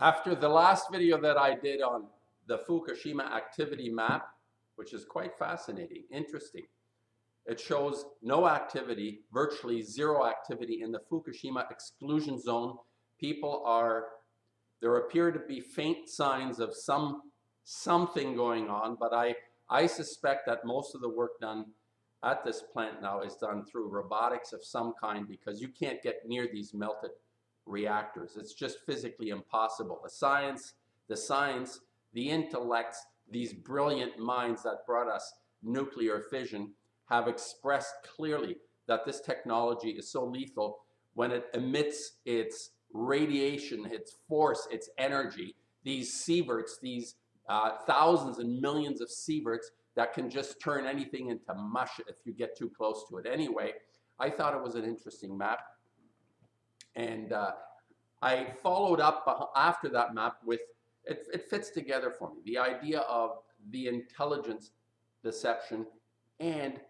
After the last video that I did on the Fukushima activity map, which is quite fascinating, interesting, it shows no activity, virtually zero activity in the Fukushima exclusion zone. There appear to be faint signs of something going on, but I suspect that most of the work done at this plant now is done through robotics of some kind, because you can't get near these melted reactors. It's just physically impossible. The science, the intellects, these brilliant minds that brought us nuclear fission have expressed clearly that this technology is so lethal when it emits its radiation, its force, its energy, these sieverts, these thousands and millions of sieverts that can just turn anything into mush if you get too close to it. Anyway, I thought it was an interesting map. And I followed up after that map with, it fits together for me, the idea of the intelligence deception and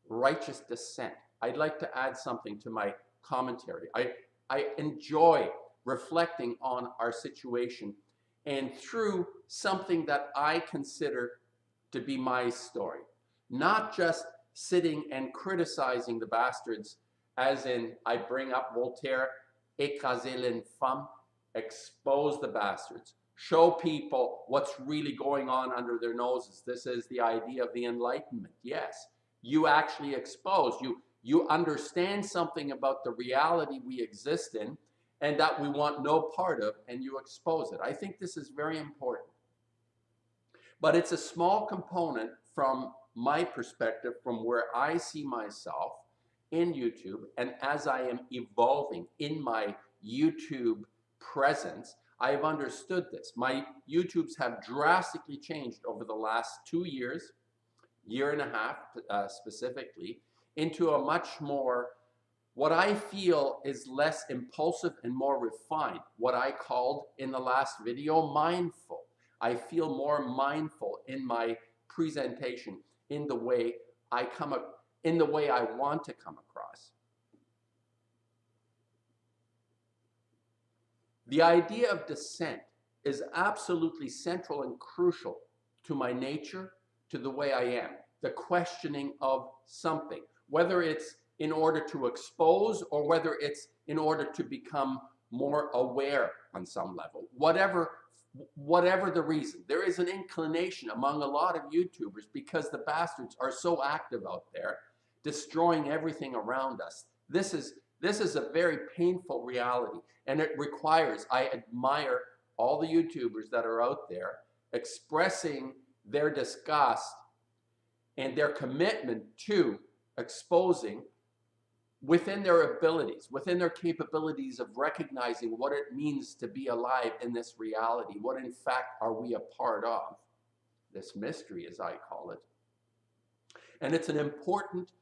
righteous dissent. I'd like to add something to my commentary. I enjoy reflecting on our situation and through something that I consider to be my story, not just sitting and criticizing the bastards, as in I bring up Voltaire, écraser l'infâme, expose the bastards, show people what's really going on under their noses. This is the idea of the Enlightenment. Yes, you actually expose, you understand something about the reality we exist in and that we want no part of, and you expose it. I think this is very important. But it's a small component from my perspective, from where I see myself in YouTube, and as I am evolving in my YouTube presence, I have understood this. My YouTubes have drastically changed over the last 2 years, year and a half specifically, into a much more, what I feel is less impulsive and more refined, what I called in the last video mindful. I feel more mindful in my presentation, in the way I want to come across. The idea of dissent is absolutely central and crucial to my nature, to the way I am. The questioning of something, whether it's in order to expose or whether it's in order to become more aware on some level. Whatever the reason, there is an inclination among a lot of YouTubers, because the bastards are so active out there, destroying everything around us. This is a very painful reality, and it requires, I admire all the YouTubers that are out there expressing their disgust and their commitment to exposing within their abilities, within their capabilities of recognizing what it means to be alive in this reality. What in fact are we a part of? This mystery, as I call it. And it's an important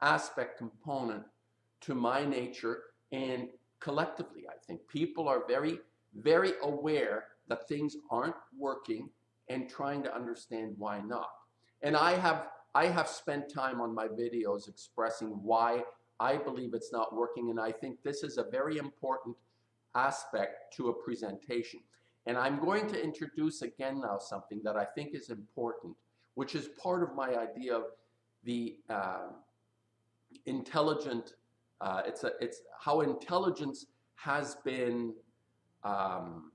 aspect, component to my nature, and collectively, I think people are very, very aware that things aren't working and trying to understand why not. And I have spent time on my videos expressing why I believe it's not working, and I think this is a very important aspect to a presentation. And I'm going to introduce again now something that I think is important, which is part of my idea of the intelligent, it's how intelligence has been hijacked,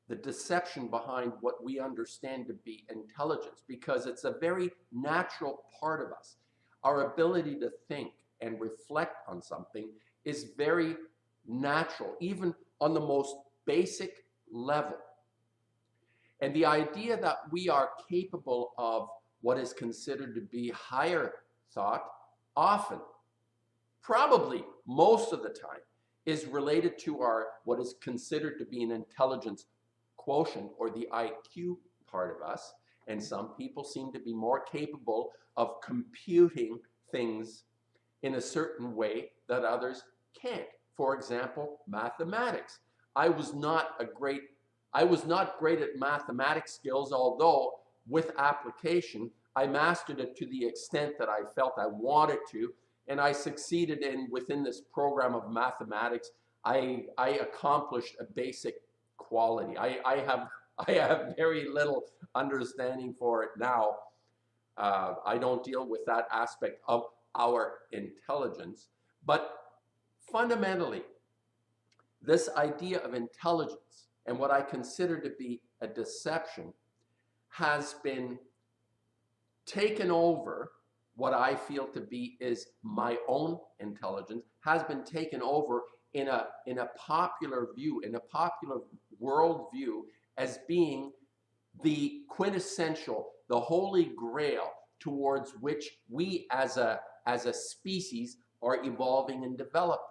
the deception behind what we understand to be intelligence, because it's a very natural part of us. Our ability to think and reflect on something is very natural, even on the most basic level. And the idea that we are capable of what is considered to be higher thought, often, probably most of the time, is related to our what is considered to be an intelligence quotient, or the IQ part of us. And some people seem to be more capable of computing things in a certain way that others can't. For example, mathematics. I was not great at mathematics skills, although with application, I mastered it to the extent that I felt I wanted to, and I succeeded in, within this program of mathematics, I accomplished a basic quality. I have very little understanding for it now. I don't deal with that aspect of our intelligence, but fundamentally, this idea of intelligence and what I consider to be a deception has been taken over. What I feel to be is my own intelligence has been taken over in a popular view, in a popular world view, as being the quintessential, the holy grail towards which we as a species are evolving and developing.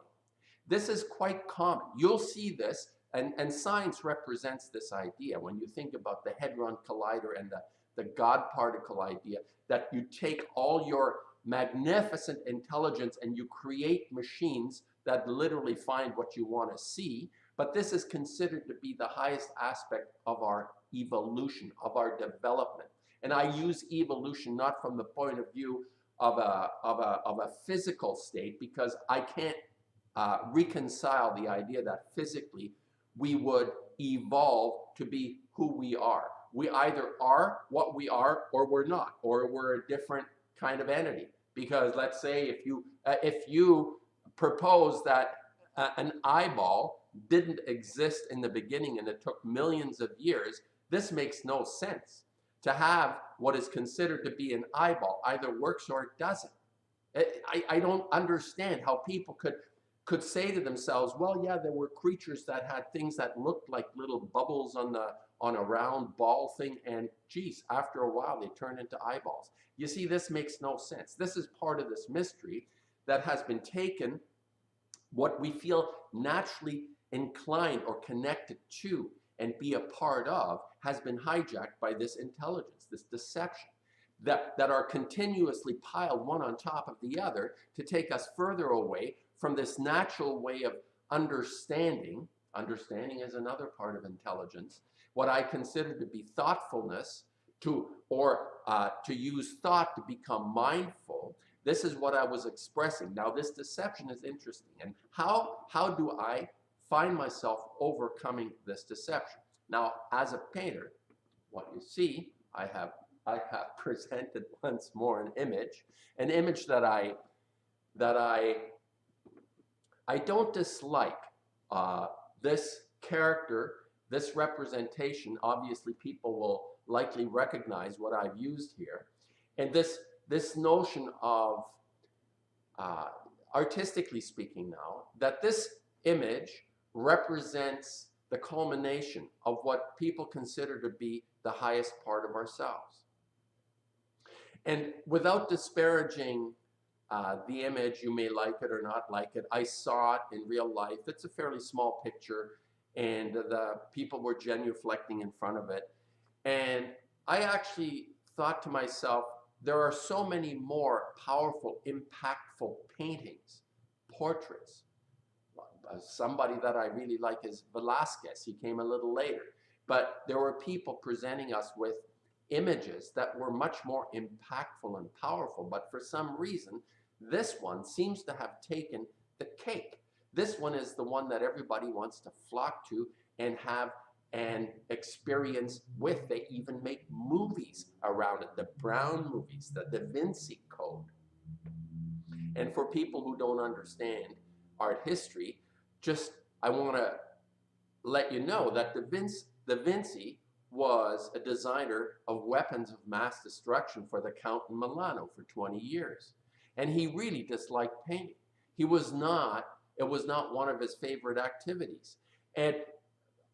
This is quite common. You'll see this, and science represents this idea. When you think about the Hadron Collider and the God particle idea, that you take all your magnificent intelligence and you create machines that literally find what you want to see. But this is considered to be the highest aspect of our evolution, of our development. And I use evolution not from the point of view of a physical state, because I can't reconcile the idea that physically we would evolve to be who we are. We either are what we are, or we're not, or we're a different kind of entity. Because let's say if you propose that an eyeball didn't exist in the beginning and it took millions of years, this makes no sense. To have what is considered to be an eyeball either works or it doesn't. I don't understand how people could say to themselves, well, yeah, there were creatures that had things that looked like little bubbles on a round ball thing, and geez, after a while they turn into eyeballs. You see, this makes no sense. This is part of this mystery that has been taken, what we feel naturally inclined or connected to and be a part of, has been hijacked by this intelligence, this deception, that are continuously piled one on top of the other to take us further away from this natural way of understanding. Understanding is another part of intelligence. What I consider to be thoughtfulness, to use thought to become mindful. This is what I was expressing. Now, this deception is interesting. And how do I find myself overcoming this deception? Now, as a painter, what you see, I have presented once more an image that I don't dislike. This character, this representation, obviously people will likely recognize what I've used here. And this notion of, artistically speaking now, that this image represents the culmination of what people consider to be the highest part of ourselves. And without disparaging the image, you may like it or not like it. I saw it in real life. It's a fairly small picture, and the people were genuflecting in front of it. And I actually thought to myself, there are so many more powerful, impactful paintings, portraits. Somebody that I really like is Velázquez. He came a little later. But there were people presenting us with images that were much more impactful and powerful. But for some reason, this one seems to have taken the cake. This one is the one that everybody wants to flock to and have an experience with. They even make movies around it, the Brown movies, the Da Vinci Code. And for people who don't understand art history, I want to let you know that Da Vinci was a designer of weapons of mass destruction for the Count in Milano for 20 years. And he really disliked painting. It was not one of his favorite activities. And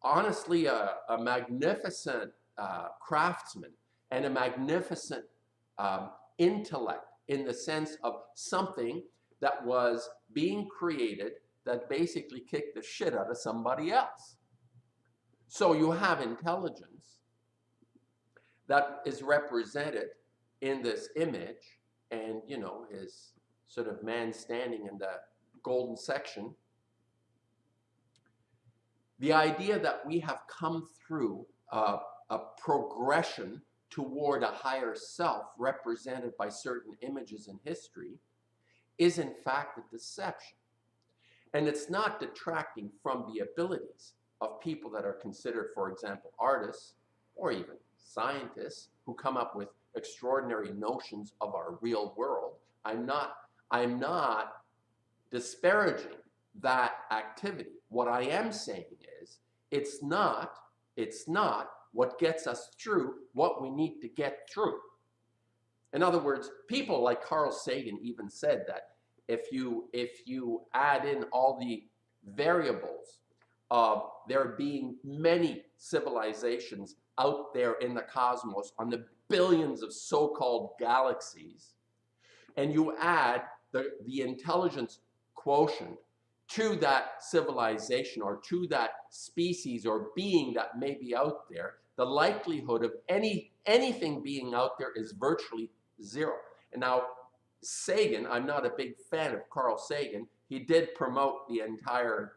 honestly, a magnificent craftsman and a magnificent intellect, in the sense of something that was being created that basically kicked the shit out of somebody else. So you have intelligence that is represented in this image, and you know, his sort of man standing in the golden section. The idea that we have come through a progression toward a higher self represented by certain images in history is in fact a deception. And it's not detracting from the abilities of people that are considered, for example, artists or even scientists who come up with extraordinary notions of our real world. I'm not disparaging that activity. What I am saying is it's not what gets us through what we need to get through. In other words, people like Carl Sagan even said that if you add in all the variables of there being many civilizations out there in the cosmos on the billions of so-called galaxies, and you add the intelligence quotient to that civilization or to that species or being that may be out there, the likelihood of anything being out there is virtually zero. And now, Sagan, I'm not a big fan of Carl Sagan. He did promote the entire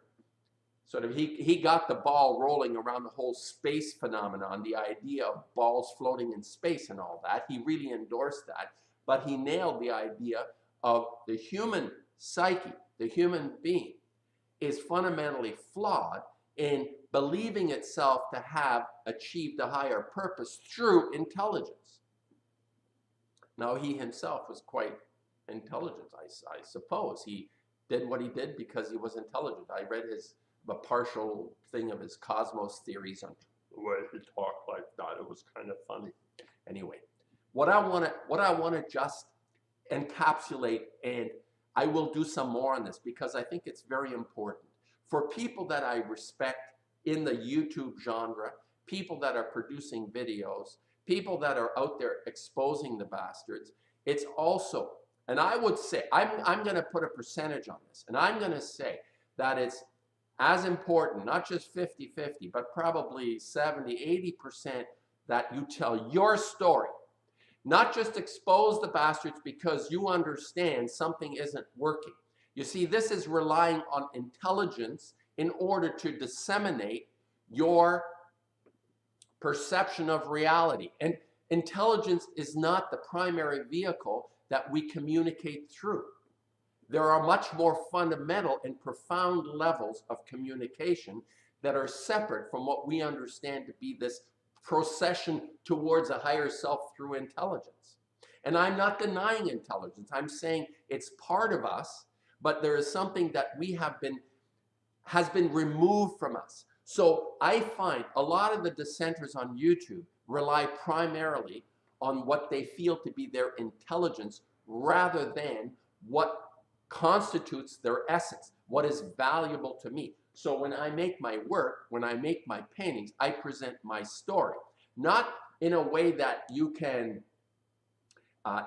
sort of, he got the ball rolling around the whole space phenomenon, the idea of balls floating in space and all that. He really endorsed that, but he nailed the idea of the human psyche, the human being, is fundamentally flawed in believing itself to have achieved a higher purpose through intelligence. Now, he himself was quite intelligent, I suppose. He did what he did because he was intelligent. I read a partial thing of his cosmos theories on the way he talked like that. It was kind of funny. Anyway, what I want to just encapsulate, and I will do some more on this because I think it's very important for people that I respect in the YouTube genre, people that are producing videos, people that are out there exposing the bastards. It's also, and I would say, I'm going to put a percentage on this, and I'm going to say that it's as important, not just 50-50, but probably 70-80% that you tell your story. Not just expose the bastards because you understand something isn't working. You see, this is relying on intelligence in order to disseminate your perception of reality. And intelligence is not the primary vehicle that we communicate through. There are much more fundamental and profound levels of communication that are separate from what we understand to be this procession towards a higher self through intelligence. And I'm not denying intelligence. I'm saying it's part of us, but there is something that has been removed from us. So I find a lot of the dissenters on YouTube rely primarily on what they feel to be their intelligence rather than what constitutes their essence, what is valuable to me. So when I make my work, when I make my paintings, I present my story, not in a way that you can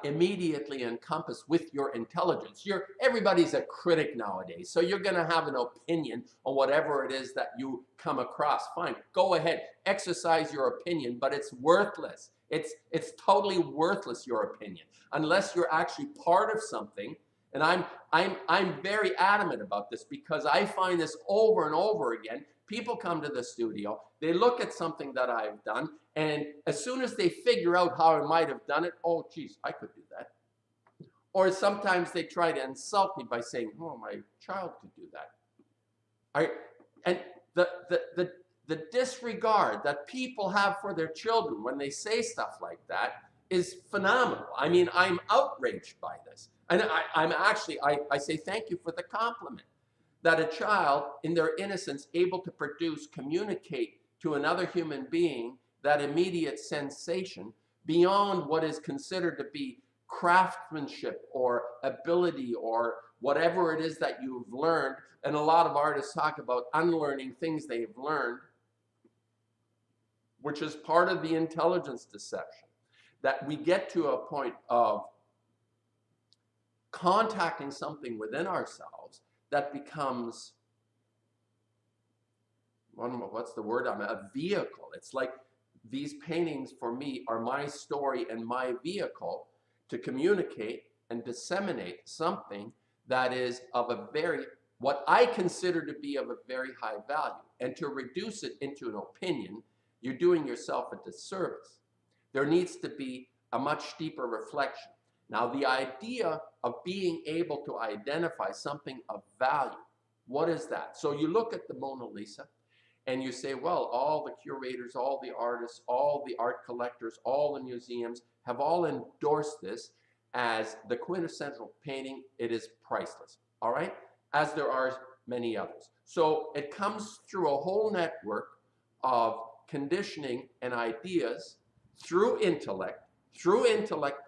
immediately encompass with your intelligence. Everybody's a critic nowadays, so you're going to have an opinion on whatever it is that you come across. Fine, go ahead, exercise your opinion, but it's worthless. It's totally worthless, your opinion, unless you're actually part of something. And I'm very adamant about this because I find this over and over again. People come to the studio, they look at something that I've done, and as soon as they figure out how I might have done it, oh, geez, I could do that. Or sometimes they try to insult me by saying, oh, my child could do that. And the disregard that people have for their children when they say stuff like that is phenomenal. I mean, I'm outraged by this. And I say thank you for the compliment. That a child, in their innocence, able to produce, communicate to another human being that immediate sensation beyond what is considered to be craftsmanship or ability or whatever it is that you've learned. And a lot of artists talk about unlearning things they've learned, which is part of the intelligence deception. That we get to a point of contacting something within ourselves that becomes, what's the word? A vehicle. It's like these paintings for me are my story and my vehicle to communicate and disseminate something that is of a very, what I consider to be of a very high value. And to reduce it into an opinion, you're doing yourself a disservice. There needs to be a much deeper reflection. Now, the idea of being able to identify something of value What is that? So you look at the Mona Lisa and you say, well, all the curators, all the artists, all the art collectors, all the museums have all endorsed this as the quintessential painting. It is priceless, all right? As there are many others. So it comes through a whole network of conditioning and ideas through intellect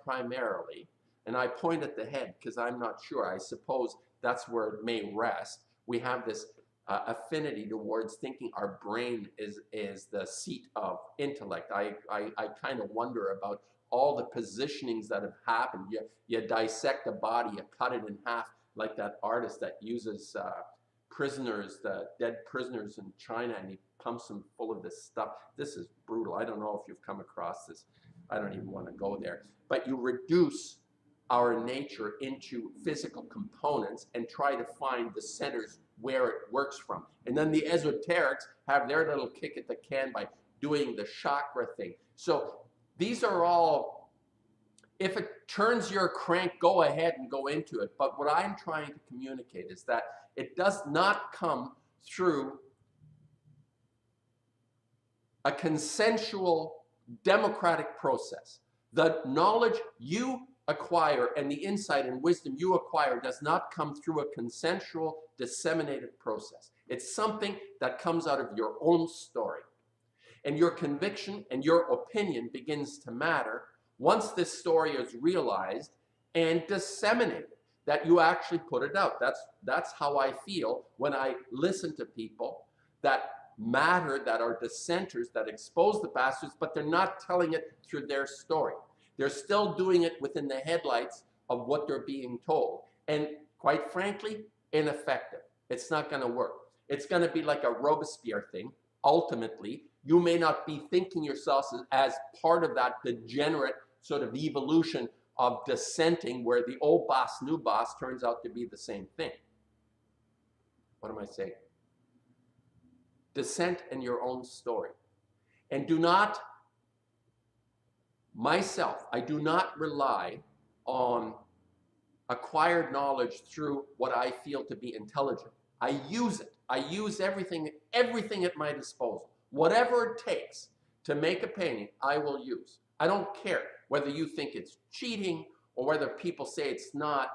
primarily, and I point at the head because I'm not sure. I suppose that's where it may rest. We have this affinity towards thinking our brain is the seat of intellect. I kind of wonder about all the positionings that have happened. You dissect a body, you cut it in half, like that artist that uses prisoners, the dead prisoners in China, and he pumps them full of this stuff. This is brutal. I don't know if you've come across this. I don't even want to go there. But you reduce our nature into physical components and try to find the centers where it works from. And then the esoterics have their little kick at the can by doing the chakra thing. So these are all, if it turns your crank, go ahead and go into it. But what I'm trying to communicate is that it does not come through a consensual democratic process. The knowledge you acquire and the insight and wisdom you acquire does not come through a consensual disseminated process. It's something that comes out of your own story. And your conviction and your opinion begins to matter once this story is realized and disseminated, that you actually put it out. That's how I feel when I listen to people that matter, that are dissenters, that expose the bastards, but they're not telling it through their story. They're still doing it within the headlights of what they're being told. And quite frankly, ineffective. It's not going to work. It's going to be like a Robespierre thing. Ultimately, you may not be thinking yourselves as part of that degenerate sort of evolution of dissenting where the old boss, new boss turns out to be the same thing. What am I saying? Dissent in your own story. And do not, myself, I do not rely on acquired knowledge through what I feel to be intelligent. I use it. I use everything at my disposal. Whatever it takes to make a painting, I will use. I don't care whether you think it's cheating or whether people say it's not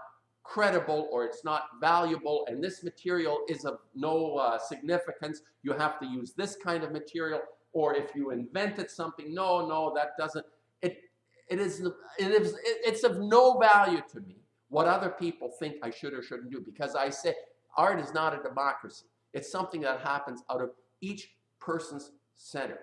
credible or it's not valuable and this material is of no significance. You have to use this kind of material, or if you invented something, no, that doesn't. It's of no value to me what other people think I should or shouldn't do, because I say art is not a democracy. It's something that happens out of each person's center.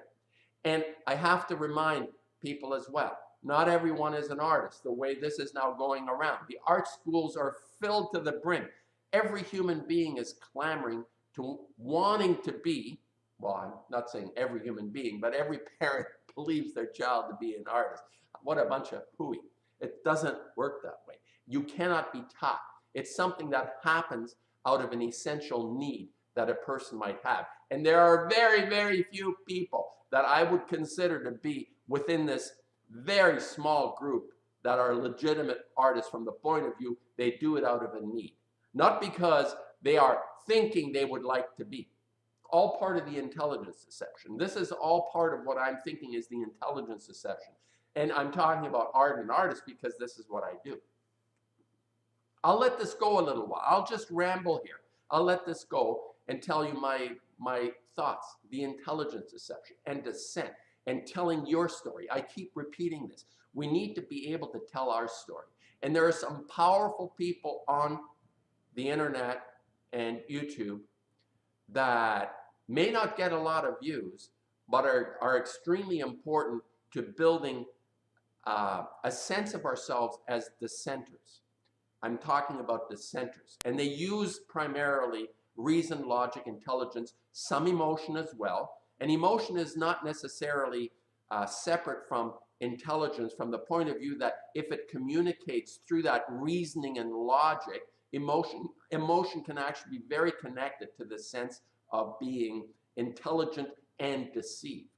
And I have to remind people as well, not everyone is an artist, the way this is now going around. The art schools are filled to the brim. Every human being is clamoring to wanting to be, well, I'm not saying every human being, but every parent believes their child to be an artist. What a bunch of hooey. It doesn't work that way. You cannot be taught. It's something that happens out of an essential need that a person might have. And there are very, very few people that I would consider to be within this very small group that are legitimate artists from the point of view they do it out of a need. Not because they are thinking they would like to be. All part of the intelligence deception. This is all part of what I'm thinking is the intelligence deception. And I'm talking about art and artists because this is what I do. I'll let this go a little while. I'll just ramble here. I'll let this go and tell you my thoughts, the intelligence deception and dissent, and telling your story. I keep repeating this. We need to be able to tell our story. And there are some powerful people on the internet and YouTube that may not get a lot of views, but are extremely important to building a sense of ourselves as dissenters. I'm talking about dissenters. And they use primarily reason, logic, intelligence, some emotion as well. And emotion is not necessarily separate from intelligence from the point of view that if it communicates through that reasoning and logic, emotion can actually be very connected to the sense of being intelligent and deceived.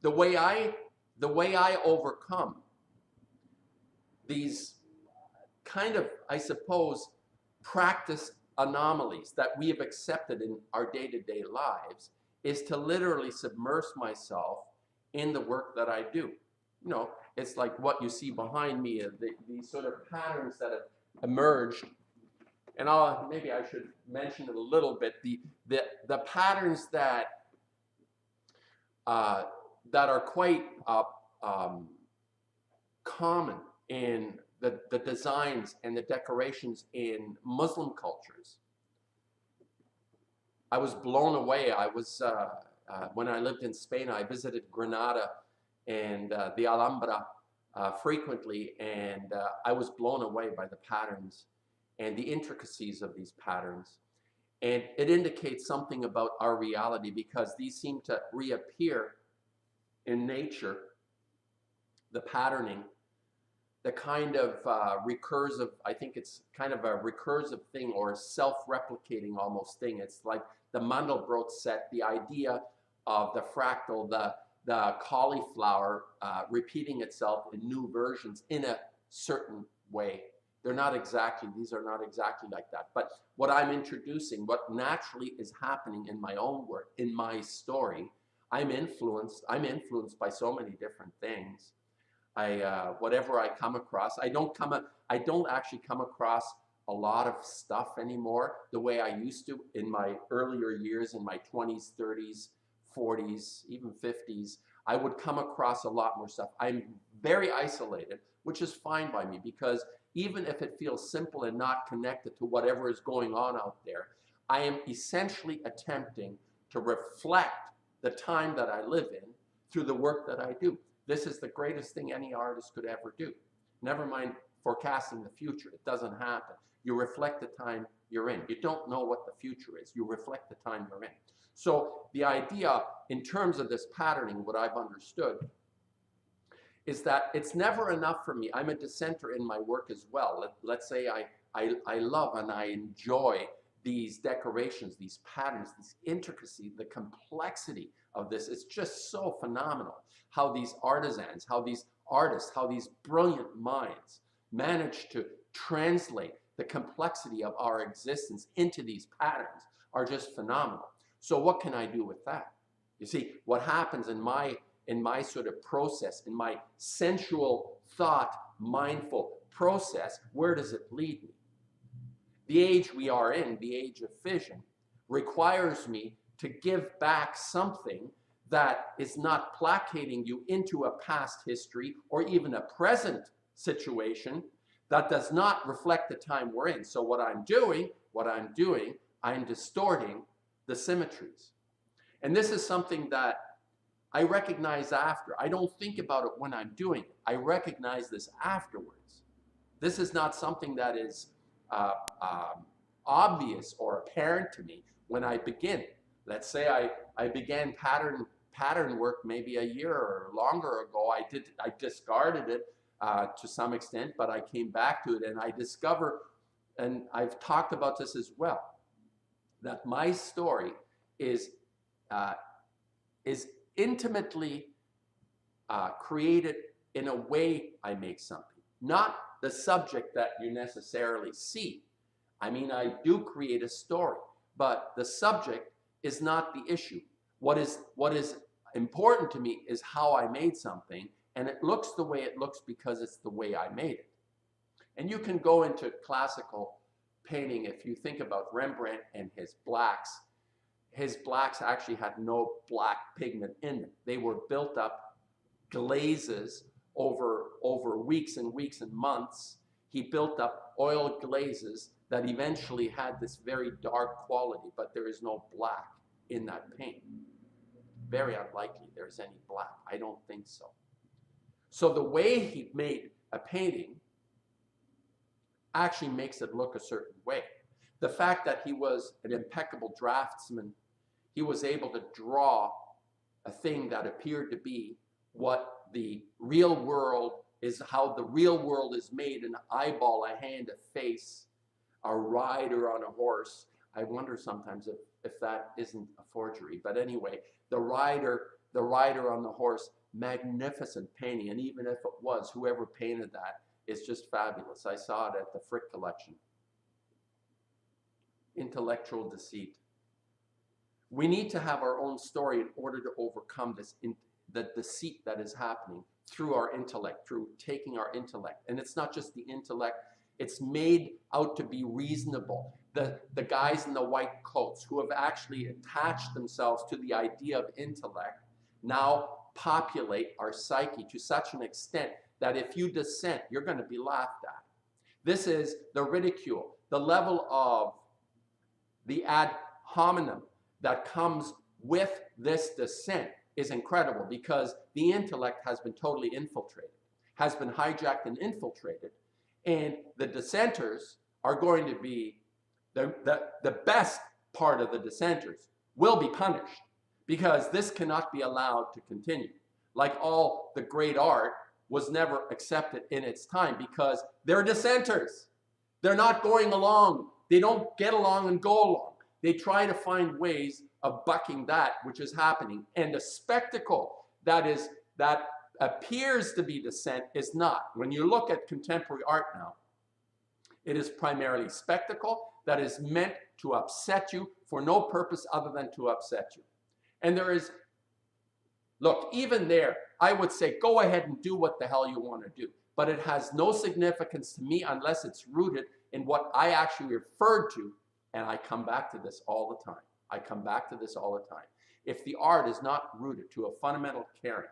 The way I overcome these kind of, I suppose, practice anomalies that we have accepted in our day-to-day lives is to literally submerge myself in the work that I do. You know, it's like what you see behind me, these sort of patterns that have emerged. And maybe I should mention it a little bit. The patterns that are quite common in the designs and the decorations in Muslim cultures. I was blown away. I was when I lived in Spain, I visited Granada and the Alhambra frequently, and I was blown away by the patterns and the intricacies of these patterns. And it indicates something about our reality, because these seem to reappear in nature, the patterning, the kind of recursive, I think it's kind of a recursive thing, or a self-replicating almost thing. It's like the Mandelbrot set, the idea of the fractal, the cauliflower repeating itself in new versions in a certain way. They're not exactly, these are not exactly like that. But what I'm introducing, what naturally is happening in my own work, in my story, I'm influenced by so many different things. Whatever I come across, I don't actually come across a lot of stuff anymore the way I used to in my earlier years, in my 20s, 30s, 40s, even 50s. I would come across a lot more stuff. I'm very isolated, which is fine by me, because even if it feels simple and not connected to whatever is going on out there, I am essentially attempting to reflect the time that I live in through the work that I do. This is the greatest thing any artist could ever do. Never mind forecasting the future. It doesn't happen. You reflect the time you're in. You don't know what the future is. You reflect the time you're in. So the idea in terms of this patterning, what I've understood, is that it's never enough for me. I'm a dissenter in my work as well. Let's say I love and I enjoy these decorations, these patterns, this intricacy, the complexity of this. It's just so phenomenal how these artisans, how these artists, how these brilliant minds manage to translate the complexity of our existence into these patterns are just phenomenal. So what can I do with that? You see, what happens in my sort of process, in my sensual thought, mindful process, where does it lead me? The age we are in, the age of fission, requires me to give back something that is not placating you into a past history or even a present situation that does not reflect the time we're in. So what I'm doing, I'm distorting the symmetries. And this is something that I recognize after. I don't think about it when I'm doing it. I recognize this afterwards. This is not something that is obvious or apparent to me when I begin. Let's say I began pattern work maybe a year or longer ago. I discarded it to some extent, but I came back to it, and I discover, and I've talked about this as well, that my story is intimately created in a way I make something, not the subject that you necessarily see. I mean, I do create a story, but the subject is not the issue. What is important to me is how I made something, and it looks the way it looks because it's the way I made it. And you can go into classical painting. If you think about Rembrandt and his blacks actually had no black pigment in them. They were built up glazes over weeks and weeks and months. He built up oil glazes that eventually had this very dark quality, but there is no black in that paint. Very unlikely there's any black. I don't think so. So the way he made a painting actually makes it look a certain way. The fact that he was an impeccable draftsman, he was able to draw a thing that appeared to be what the real world is, how the real world is made: an eyeball, a hand, a face, a rider on a horse. I wonder sometimes if that isn't a forgery. But anyway, the rider on the horse, magnificent painting. And even if it was, whoever painted that is just fabulous. I saw it at the Frick collection. Intellectual deceit. We need to have our own story in order to overcome the deceit that is happening through our intellect, through taking our intellect. And it's not just the intellect, it's made out to be reasonable. The guys in the white coats who have actually attached themselves to the idea of intellect now populate our psyche to such an extent that if you dissent, you're going to be laughed at. This is the ridicule, the level of the ad hominem that comes with this dissent is incredible, because the intellect has been totally infiltrated, has been hijacked and infiltrated, and the dissenters are going to be, the best part of the dissenters will be punished, because this cannot be allowed to continue. Like all the great art was never accepted in its time, because they're dissenters. They're not going along. They don't get along and go along. They try to find ways of bucking that which is happening. And the spectacle that appears to be dissent is not. When you look at contemporary art now, it is primarily spectacle that is meant to upset you for no purpose other than to upset you. And there is, look, even there, I would say go ahead and do what the hell you want to do. But it has no significance to me unless it's rooted in what I actually referred to. And I come back to this all the time. I come back to this all the time. If the art is not rooted to a fundamental caring,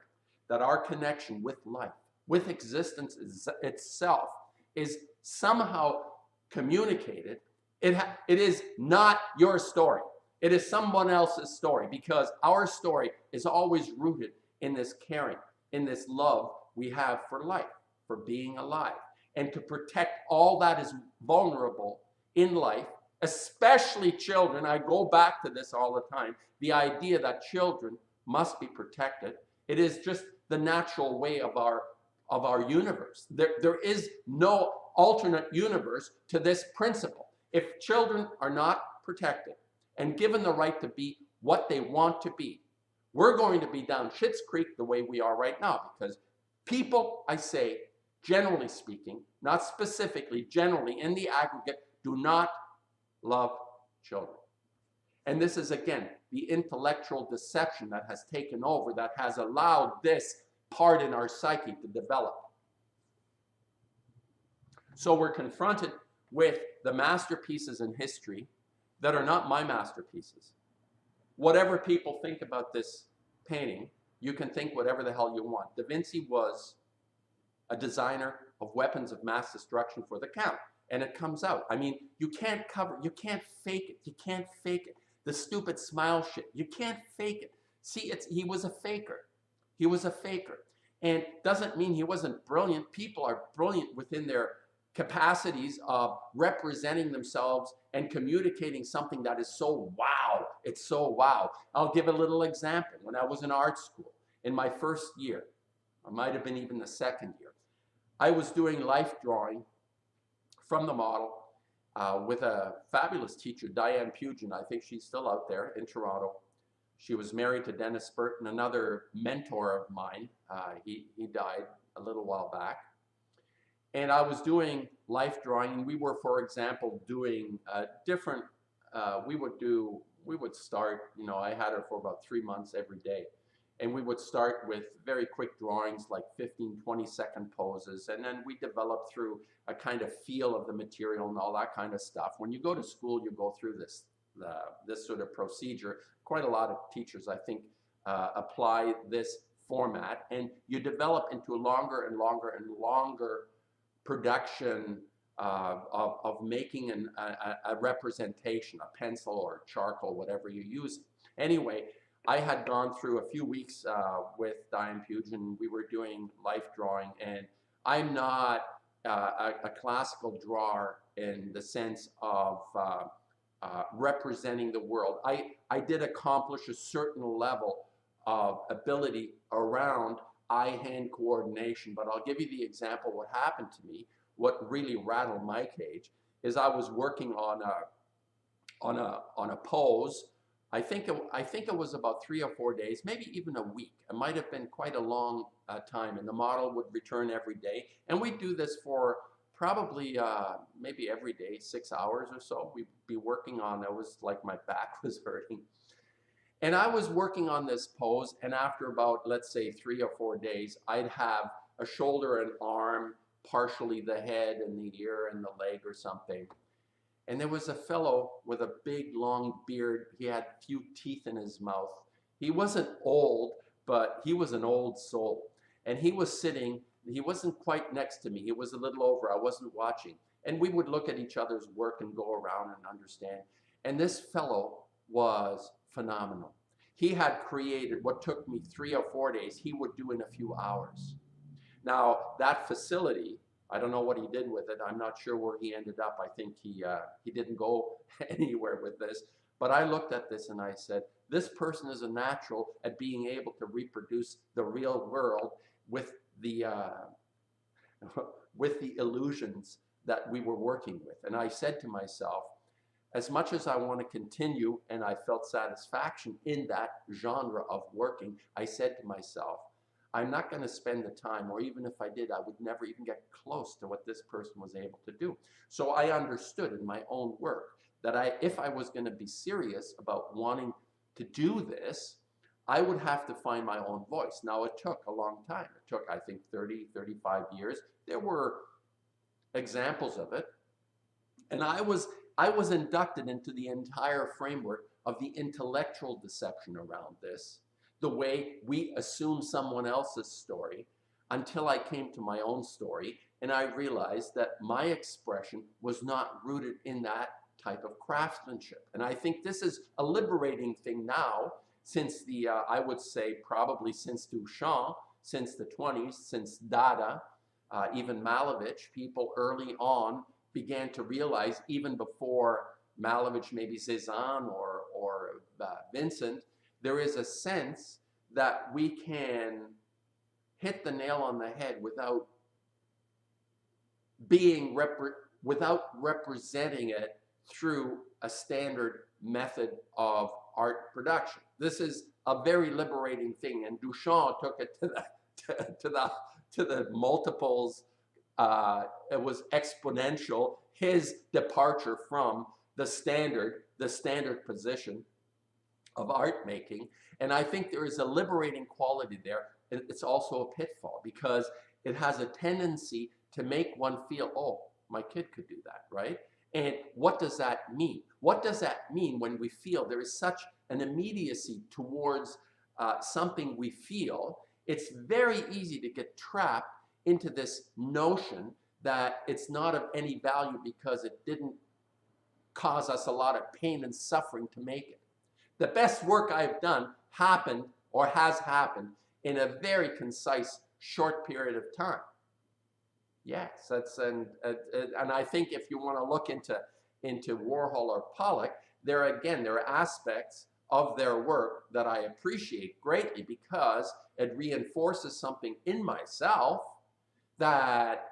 that our connection with life, with existence itself, is somehow communicated, it is not your story. It is someone else's story, because our story is always rooted in this caring, in this love we have for life, for being alive, and to protect all that is vulnerable in life, especially children. I go back to this all the time, the idea that children must be protected. It is just the natural way of our universe. There is no alternate universe to this principle. If children are not protected and given the right to be what they want to be, we're going to be down Schitt's Creek the way we are right now, because people, I say, generally speaking, not specifically, generally in the aggregate, do not love children. And this is, again, the intellectual deception that has taken over, that has allowed this part in our psyche to develop. So we're confronted with the masterpieces in history that are not my masterpieces. Whatever people think about this painting, you can think whatever the hell you want. Da Vinci was a designer of weapons of mass destruction for the count. And it comes out. I mean, you can't fake it. You can't fake it. The stupid smile shit, you can't fake it. See, he was a faker. He was a faker. And doesn't mean he wasn't brilliant. People are brilliant within their capacities of representing themselves and communicating something that is so wow. It's so wow. I'll give a little example. When I was in art school, in my first year, or might have been even the second year, I was doing life drawing from the model with a fabulous teacher, Diane Pugin. I think she's still out there in Toronto. She was married to Dennis Burton, another mentor of mine. He died a little while back. And I was doing life drawing, and we were, for example, doing different, we would start, I had her for about 3 months every day. And we would start with very quick drawings, like 15, 20-second poses. And then we developed through a kind of feel of the material and all that kind of stuff. When you go to school, you go through this sort of procedure. Quite a lot of teachers, I think, apply this format. And you develop into a longer and longer and longer production of making a representation, a pencil or charcoal, whatever you use. Anyway, I had gone through a few weeks with Diane Pugin. We were doing life drawing, and I'm not a classical drawer in the sense of representing the world. I did accomplish a certain level of ability around eye-hand coordination, but I'll give you the example. What happened to me, what really rattled my cage, is I was working on a pose I think it was about 3 or 4 days, maybe even a week. It might have been quite a long time, and the model would return every day. And we'd do this for probably maybe every day, 6 hours or so. We'd be working on, it was like my back was hurting. And I was working on this pose, and after about, let's say, 3 or 4 days, I'd have a shoulder and arm, partially the head and the ear and the leg or something. And there was a fellow with a big long beard. He had few teeth in his mouth. He wasn't old, but he was an old soul. And he was sitting, he wasn't quite next to me. He was a little over, I wasn't watching. And we would look at each other's work and go around and understand. And this fellow was phenomenal. He had created what took me 3 or 4 days, he would do in a few hours. Now, that facility, I don't know what he did with it. I'm not sure where he ended up. I think he didn't go anywhere with this. But I looked at this and I said, this person is a natural at being able to reproduce the real world with the illusions that we were working with. And I said to myself, as much as I want to continue, and I felt satisfaction in that genre of working, I said to myself, I'm not going to spend the time, or even if I did, I would never even get close to what this person was able to do. So I understood in my own work that if I was going to be serious about wanting to do this, I would have to find my own voice. Now, it took a long time. It took, I think, 30, 35 years. There were examples of it. And I was inducted into the entire framework of the intellectual deception around this, the way we assume someone else's story, until I came to my own story and I realized that my expression was not rooted in that type of craftsmanship. And I think this is a liberating thing now, since the, I would say probably since Dissent, since the 20s, since Dada, even Malevich, people early on began to realize, even before Malevich, maybe Cézanne or Vincent, there is a sense that we can hit the nail on the head without representing it through a standard method of art production. This is a very liberating thing, and Duchamp took it to the multiples. It was exponential, his departure from the standard position of art making. And I think there is a liberating quality there. It's also a pitfall, because it has a tendency to make one feel, oh, my kid could do that, right? And what does that mean? What does that mean when we feel there is such an immediacy towards something we feel? It's very easy to get trapped into this notion that it's not of any value because it didn't cause us a lot of pain and suffering to make it. The best work I've done happened, or has happened, in a very concise, short period of time. Yes, and I think if you want to look into Warhol or Pollock, there are aspects of their work that I appreciate greatly, because it reinforces something in myself that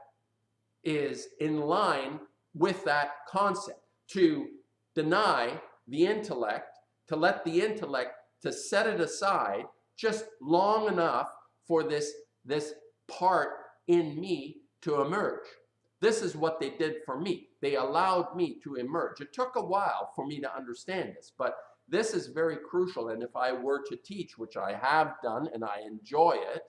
is in line with that concept. To deny the intellect, to let the intellect, to set it aside just long enough for this part in me to emerge. This is what they did for me. They allowed me to emerge. It took a while for me to understand this, but this is very crucial. And if I were to teach, which I have done and I enjoy it,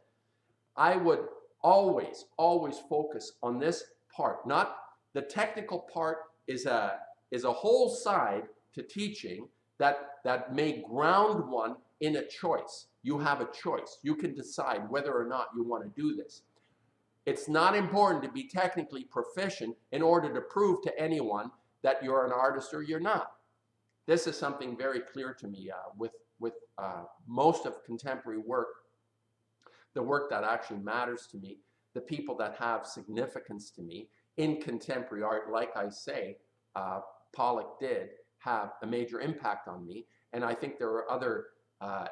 I would always focus on this part. Not the technical part is a whole side to teaching that may ground one in a choice. You have a choice. You can decide whether or not you want to do this. It's not important to be technically proficient in order to prove to anyone that you're an artist or you're not. This is something very clear to me with most of contemporary work, the work that actually matters to me, the people that have significance to me in contemporary art. Like I say, Pollock did have a major impact on me, and I think there are other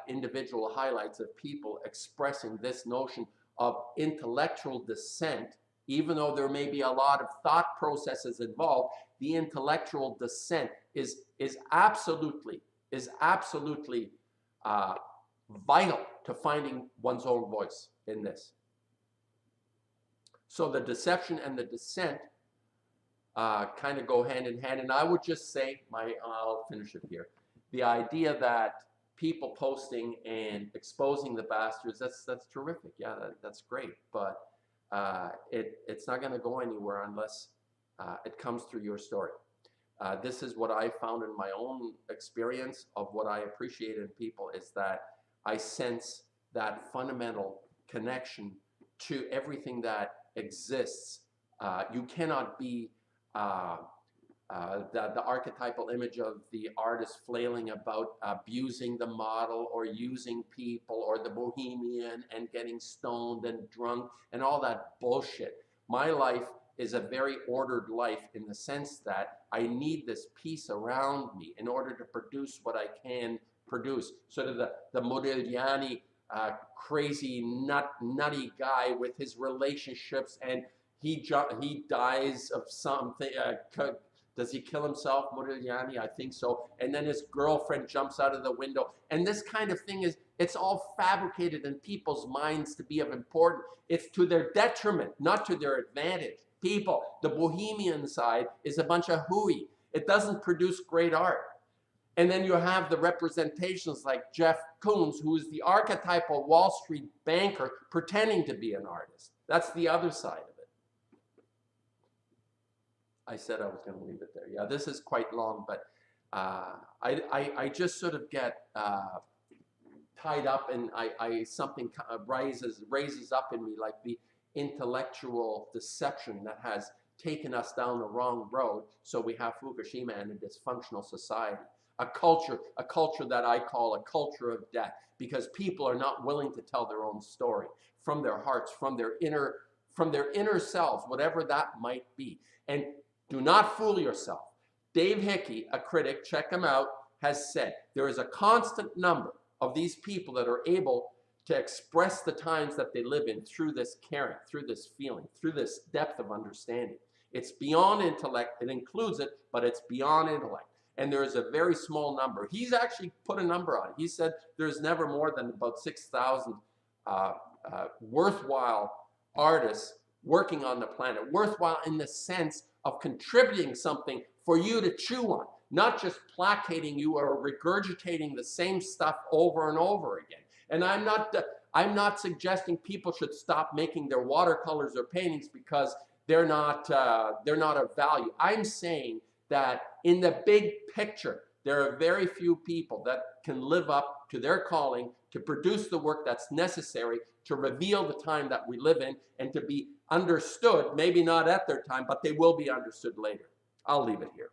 individual highlights of people expressing this notion of intellectual dissent. Even though there may be a lot of thought processes involved, the intellectual dissent is absolutely is absolutely vital to finding one's own voice in this. So the deception and the dissent kind of go hand in hand. And I would just say, I'll finish it here. The idea that people posting and exposing the bastards, that's terrific. Yeah, that's great. But it's not going to go anywhere unless it comes through your story. This is what I found in my own experience of what I appreciate in people, is that I sense that fundamental connection to everything that exists. You cannot be the archetypal image of the artist flailing about abusing the model or using people, or the bohemian and getting stoned and drunk and all that bullshit. My life is a very ordered life in the sense that I need this peace around me in order to produce what I can produce. Sort of the Modigliani crazy nutty guy with his relationships, and he dies of something. Does he kill himself, Modigliani? I think so. And then his girlfriend jumps out of the window. And this kind of thing it's all fabricated in people's minds to be of importance. It's to their detriment, not to their advantage. People, the bohemian side is a bunch of hooey. It doesn't produce great art. And then you have the representations like Jeff Koons, who is the archetypal Wall Street banker pretending to be an artist. That's the other side of it. I said I was going to leave it there. Yeah, this is quite long, but I just sort of get tied up, and something raises up in me, like the intellectual deception that has taken us down the wrong road. So we have Fukushima and a dysfunctional society. A culture that I call a culture of death, because people are not willing to tell their own story from their hearts, from their inner selves, whatever that might be. And do not fool yourself. Dave Hickey, a critic, check him out, has said there is a constant number of these people that are able to express the times that they live in through this caring, through this feeling, through this depth of understanding. It's beyond intellect. It includes it, but it's beyond intellect. And there is a very small number. He's actually put a number on it. He said there's never more than about 6,000 worthwhile artists working on the planet. Worthwhile in the sense of contributing something for you to chew on, not just placating you or regurgitating the same stuff over and over again. And I'm not suggesting people should stop making their watercolors or paintings because they're not of value. I'm saying that in the big picture, there are very few people that can live up to their calling to produce the work that's necessary to reveal the time that we live in and to be understood, maybe not at their time, but they will be understood later. I'll leave it here.